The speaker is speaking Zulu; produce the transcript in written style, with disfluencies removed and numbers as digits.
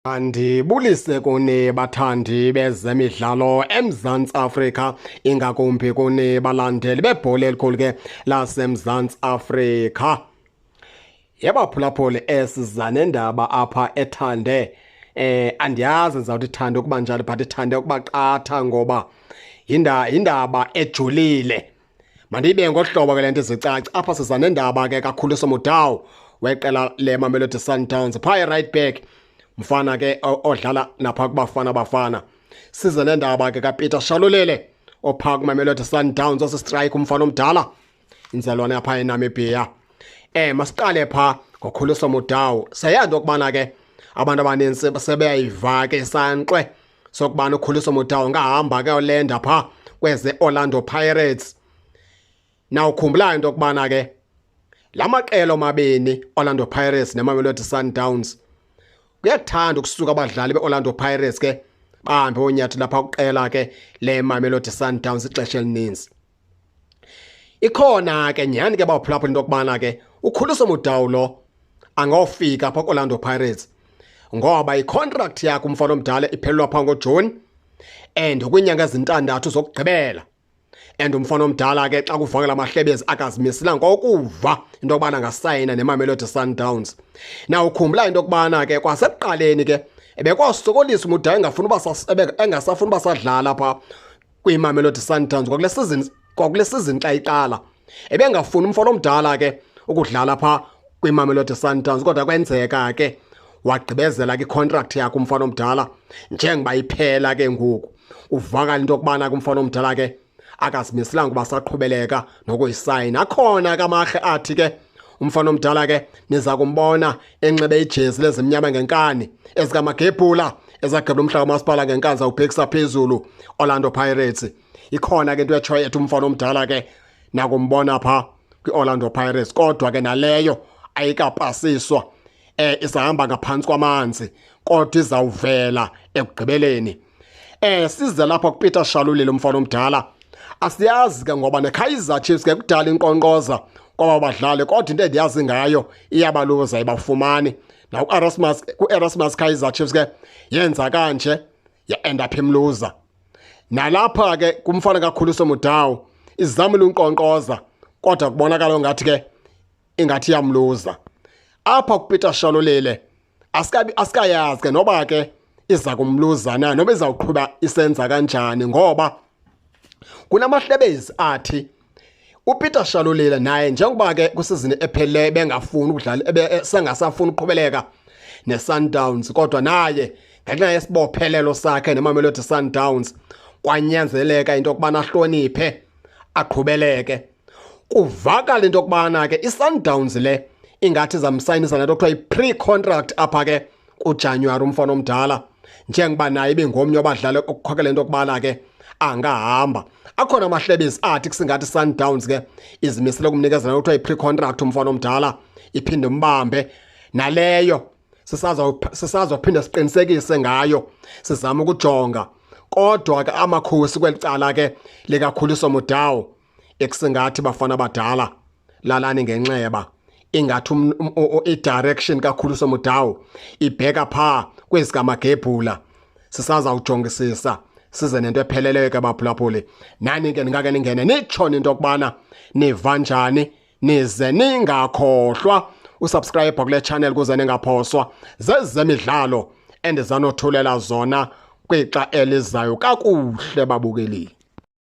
Andibulise kuni bathandi bezemidlalo eMzantsi Afrika, ingakumbi kuni balandeli bebhola elikhulu ke laseMzantsi Afrika. Yeba phulaphuli esiza nendaba apha ethande andiyazi ndizawuthi ithande ukuba njalo but ithande ukuba qatha ngoba yindaba ejulile. Mandibe ngohlobo ke lento izicaci apha siza nendaba ke kaKhuliso Mudau weqela leMamelodi Sundowns phaa right back. Mfana ke odlala napha kubafana size nendaba ke kaPeter Shalulile opha kuMamelodi Sundowns osistrike umfana omdala inzelwane apha eNamibia. Masiqale pha ngoKhuliso Mudau. Sayazi ukubana ke abantu abaninzi sebeyayiva ke isanqwe sokubana uKhuliso Mudau ngahamba ke olenda pha kweze Orlando Pirates. Now ukhumbula into okubana ke lamaqelo mabini Orlando Pirates neMamelodi Sundowns kuyathanda ukusuka abadlali beOrlando Pirates ke bahambe onyathi lapha kuqela ke leMamelodi Sundowns ixesha elininzi. Ikhona ke nyani ke baphulaphula into okubana ke uKhuliso Mudau lo angofika apha kuOrlando Pirates ngoba icontract yakhe umfana omdala iphelelwa pha ngoJune and kwinyanga ezintandathu zokugqibela. And umfana omdala ke xa kuvakela amahlebezi akazimisela ngokuva into okubana ngasayina neMamelodi Sundowns. Now ukhumbula into okubana ke kwasekuqaleni ke ebekwasokolisa uMudau engasafuna uba sadlala pha kwiMamelodi Sundowns kwakule season xa iqala. Ebengafuni umfana omdala ke ukudlala pha kwiMamelodi Sundowns kodwa kwenzeka ke wagqibezela ke contract yakhe umfana omdala njengoba iphela ke ngoku. Uvakala into okubana kumfana omdala ke akazimiselanga ukuba saqhubeleka nokuyisayina. Akhona ke amahle athi ke umfana omdala ke niza kumbona enxebe ijezi lezimnyama ngenkani ezikamagebhula ezagqibela umhlaba kamasipala ngenkani zawubhekisa phezulu Orlando Pirates. Ikhona ke into etshoyo ethi umfana omdala ke nakumbona pha kwiOrlando Pirates kodwa ke naleyo ayikapasiswa isahamba ngaphansi kwamanzi kodwa izawuvela ekugqibeleni. Size lapha kuPeter Shalulile umfana omdala. Asiyazi ke ngoba neKaizer Chiefs ke kudala inqonqoza kwaba badlali kodwa into endiyazi ngayo iyabaluza ibafumani. Na uErasmus Kaizer Chiefs ke yenza kanje ya end up imluza. Nalapha ke kumfana kaKhuliso Mudau izamile unqonqoza kodwa kubonakala ngathi ke ingathi yamluza. Apha kuPeter Shalulile asikayazi ke noba ke iza kumluza na noba izawuqhubeka isenza kanjani ngoba kunamahlebezi athi uPeter Shalulile naye njengoba ke kusizini ephele bengafuni ukudlala sengasafuna ukuqhubeleka neSundowns kodwa naye ngenxa yesibophelelo sakhe neMamelodi Sundowns kwanyanzeleka into okubana ahloniphe aqhubeleke. Kuvakala into okubana ke iSundowns le ingathi zamsayinisa nento kuthiwa i-pre-contract apha ke kuJanuary umfana omdala njengoba naye ibingomnye wabadlali okukhokela into okubana ke angahamba. Akhona amahlebezi athi kusingathi Sundowns ke izimisele ukumnikezela ukuthiwa i-pre-contract umfana omdala iphinde umbambe naleyo sisazophinda siqinisekise ngayo sizama ukujonga kodwa ke amakhosi kwelicala ke likaKhuliso Mudau ekusingathi bafana badala lalani ngenxeba ingathi i-direction kaKhuliso Mudau ibheka pha kwezikamagebhula. Sisazawujongisisa size nento epheleleyo ke baphulaphuli. Nani ke ningake ningene nitshone into okubana niva njani nize ningakhohlwa usubscribe kule channel kuze ningaphoswa zezemidlalo endizanothulela zona kwixa elizayo kakuhle babukeli.